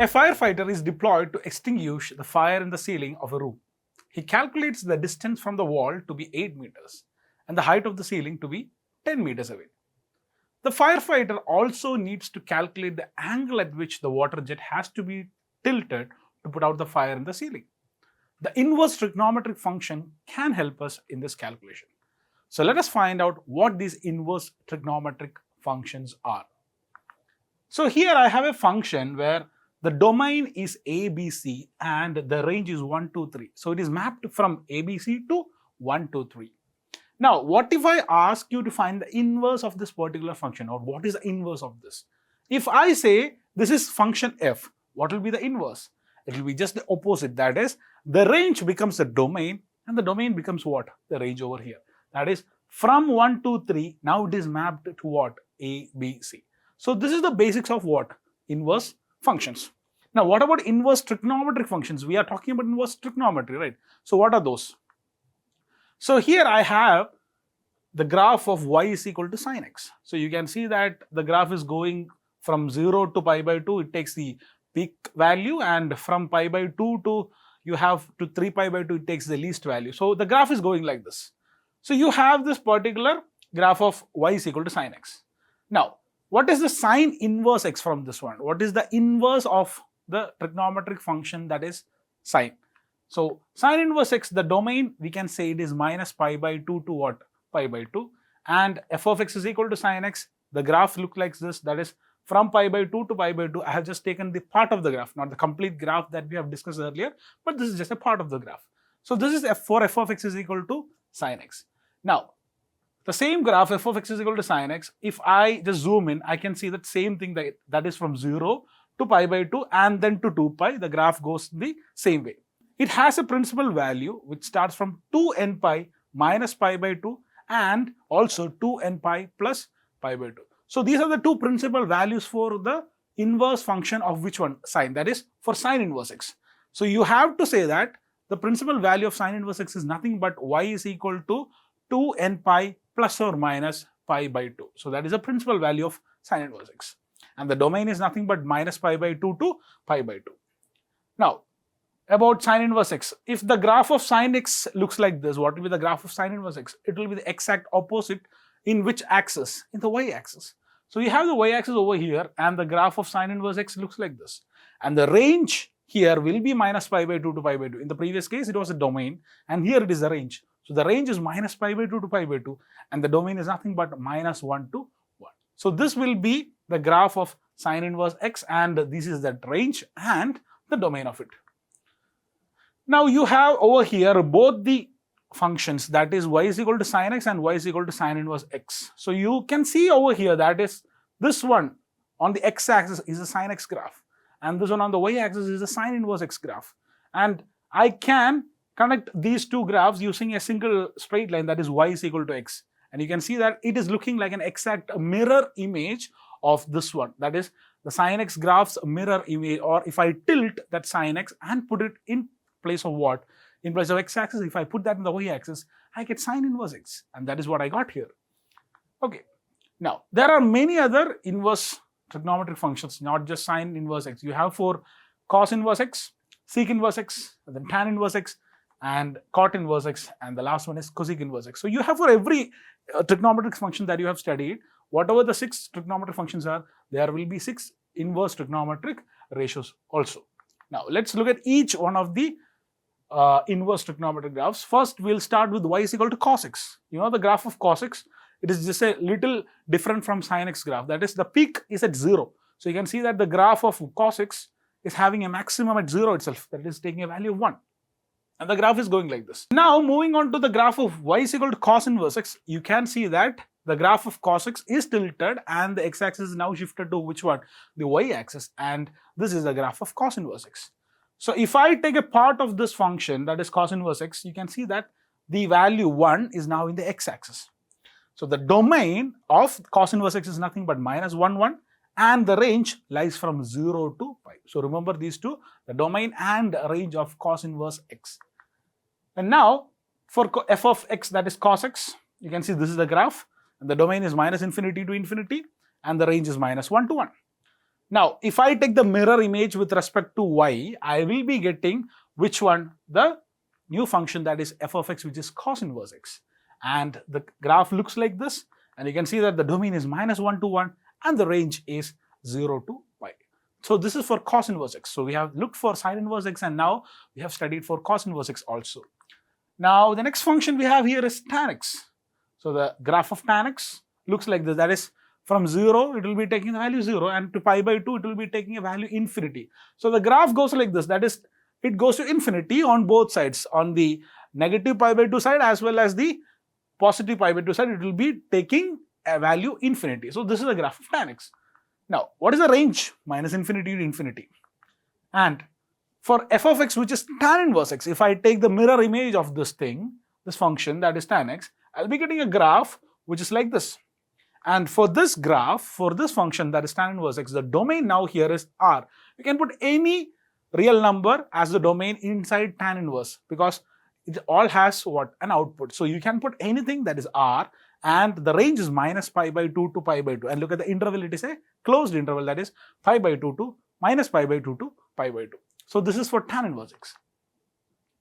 A firefighter is deployed to extinguish the fire in the ceiling of a room. He calculates the distance from the wall to be 8 meters and the height of the ceiling to be 10 meters away. The firefighter also needs to calculate the angle at which the water jet has to be tilted to put out the fire in the ceiling. The inverse trigonometric function can help us in this calculation. So let us find out what these inverse trigonometric functions are. So here I have a function where the domain is ABC and the range is 1, 2, 3. So it is mapped from ABC to 1, 2, 3. Now, what if I ask you to find the inverse of this particular function, or what is the inverse of this? If I say this is function f, what will be the inverse? It will be just the opposite. That is, the range becomes the domain and the domain becomes what? The range over here. That is, from 1, 2, 3, now it is mapped to what? A, B, C. So this is the basics of what? Inverse functions. Now, what about inverse trigonometric functions? We are talking about inverse trigonometry, right? So what are those? So here I have the graph of y is equal to sine x. So you can see that the graph is going from 0 to pi by 2. It takes the peak value, and from pi by 2 to you have to 3 pi by 2, it takes the least value. So the graph is going like this. So you have this particular graph of y is equal to sine x. Now, what is the sine inverse x from this one? What is the inverse of the trigonometric function that is sine? So sine inverse x, the domain, we can say it is minus pi by 2 to what? Pi by 2. And f of x is equal to sine x. The graph looks like this. That is, from pi by 2 to pi by 2. I have just taken the part of the graph, not the complete graph that we have discussed earlier, but this is just a part of the graph. So this is for f of x is equal to sine x. Now, the same graph f of x is equal to sine x. If I just zoom in, I can see that same thing, that is from 0 to pi by 2 and then to 2 pi. The graph goes the same way. It has a principal value which starts from 2n pi minus pi by 2 and also 2n pi plus pi by 2. So these are the two principal values for the inverse function of which one? Sine. That is for sine inverse x. So you have to say that the principal value of sine inverse x is nothing but y is equal to 2n pi plus or minus pi by 2. So that is the principal value of sine inverse x. And the domain is nothing but minus pi by 2 to pi by 2. Now, about sine inverse x. If the graph of sine x looks like this, what will be the graph of sine inverse x? It will be the exact opposite in which axis? In the y-axis. So you have the y-axis over here and the graph of sine inverse x looks like this. And the range here will be minus pi by 2 to pi by 2. In the previous case, it was a domain and here it is the range. So the range is minus pi by 2 to pi by 2 and the domain is nothing but minus 1 to 1. So this will be the graph of sine inverse x and this is that range and the domain of it. Now you have over here both the functions, that is y is equal to sine x and y is equal to sine inverse x. So you can see over here that is this one on the x-axis is a sine x graph and this one on the y-axis is a sine inverse x graph. And I can connect these two graphs using a single straight line, that is y is equal to x. And you can see that it is looking like an exact mirror image of this one. That is the sine x graph's mirror image, or if I tilt that sine x and put it in place of what? In place of x-axis, if I put that in the y-axis, I get sine inverse x, and that is what I got here. Okay. Now, there are many other inverse trigonometric functions, not just sine inverse x. You have for cos inverse x, sec inverse x, and then tan inverse x, and cot inverse x, and the last one is cosec inverse x. So you have for every trigonometric function that you have studied, whatever the 6 trigonometric functions are, there will be 6 inverse trigonometric ratios also. Now, let's look at each one of the inverse trigonometric graphs. First, we'll start with y is equal to cos x. You know the graph of cos x, it is just a little different from sin x graph. That is, the peak is at 0. So you can see that the graph of cos x is having a maximum at 0 itself, that is taking a value of 1. And the graph is going like this. Now, moving on to the graph of y is equal to cos inverse x, you can see that the graph of cos x is tilted and the x-axis is now shifted to which one? The y-axis, and this is the graph of cos inverse x. So if I take a part of this function, that is cos inverse x, you can see that the value 1 is now in the x-axis. So the domain of cos inverse x is nothing but minus 1, 1, and the range lies from 0 to pi. So remember these two, the domain and range of cos inverse x. And now for f of x, that is cos x, you can see this is the graph, and the domain is minus infinity to infinity, and the range is minus 1 to 1. Now, if I take the mirror image with respect to y, I will be getting which one? The new function, that is f of x, which is cos inverse x. And the graph looks like this, and you can see that the domain is -1 to 1 and the range is 0 to pi. So this is for cos inverse x. So we have looked for sin inverse x, and now we have studied for cos inverse x also. Now the next function we have here is tan x. So the graph of tan x looks like this, that is from 0 it will be taking the value 0, and to pi by 2 it will be taking a value infinity. So the graph goes like this, that is it goes to infinity on both sides, on the negative pi by 2 side as well as the positive pi by 2 side, it will be taking a value infinity. So this is the graph of tan x. Now what is the range? Minus infinity to infinity. And for f of x, which is tan inverse x, if I take the mirror image of this thing, this function, that is tan x, I'll be getting a graph which is like this. And for this graph, for this function, that is tan inverse x, the domain now here is R. You can put any real number as the domain inside tan inverse, because it all has what? An output. So you can put anything that is R, and the range is minus pi by 2 to pi by 2. And look at the interval, it is a closed interval, that is pi by 2 to minus pi by 2 to pi by 2. So this is for tan inverse x.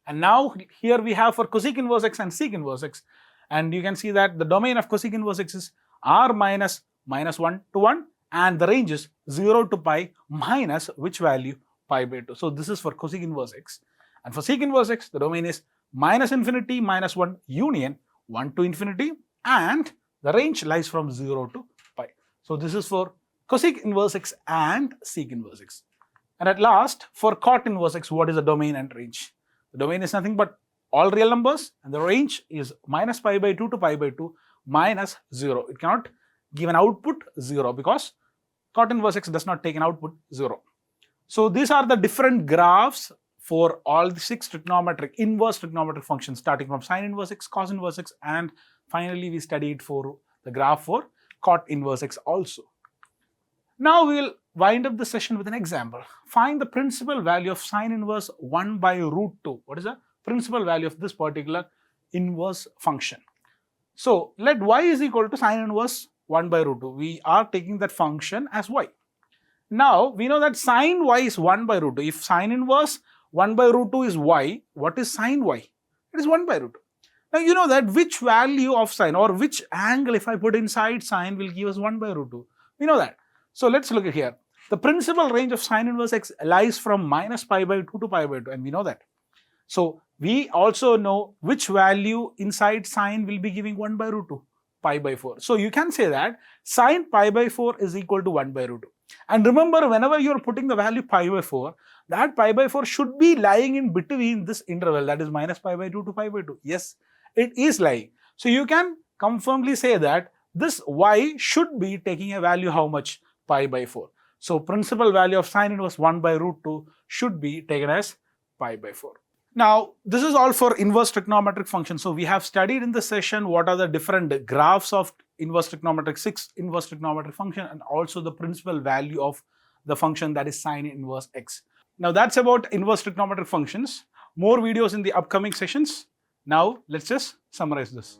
And now here we have for cosec inverse x and sec inverse x. And you can see that the domain of cosec inverse x is R minus -1 to 1, and the range is 0 to pi minus which value? Pi by 2. So this is for cosec inverse x. And for sec inverse x, the domain is minus infinity minus 1 union 1 to infinity, and the range lies from 0 to pi. So this is for cosec inverse x and sec inverse x. And at last, for cot inverse x, what is the domain and range? The domain is nothing but all real numbers, and the range is minus pi by 2 to pi by 2 minus 0. It cannot give an output 0 because cot inverse x does not take an output 0. So these are the different graphs for all the 6 trigonometric, inverse trigonometric functions, starting from sin inverse x, cos inverse x, and finally we studied for the graph for cot inverse x also. Now we will wind up the session with an example. Find the principal value of sin inverse 1 by root 2. What is the principal value of this particular inverse function? So let y is equal to sin inverse 1 by root 2. We are taking that function as y. Now we know that sin y is 1 by root 2. If sin inverse 1 by root 2 is y, what is sin y? It is 1 by root 2. Now you know that which value of sin, or which angle if I put inside sin, will give us 1 by root 2. We know that. So let's look at here. The principal range of sin inverse x lies from minus pi by 2 to pi by 2, and we know that. So we also know which value inside sin will be giving 1 by root 2, pi by 4. So you can say that sin pi by 4 is equal to 1 by root 2. And remember, whenever you are putting the value pi by 4, that pi by 4 should be lying in between this interval, that is minus pi by 2 to pi by 2. Yes, it is lying. So you can confirmly say that this y should be taking a value how much? Pi by 4. So principal value of sin inverse 1 by root 2 should be taken as pi by 4. Now, this is all for inverse trigonometric functions. So we have studied in this session what are the different graphs of inverse trigonometric, 6 inverse trigonometric function, and also the principal value of the function, that is sin inverse x. Now that's about inverse trigonometric functions. More videos in the upcoming sessions. Now let's just summarize this.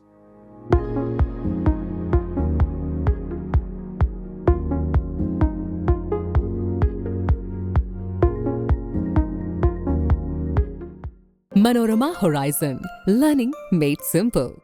Manorama Horizon. Learning made simple.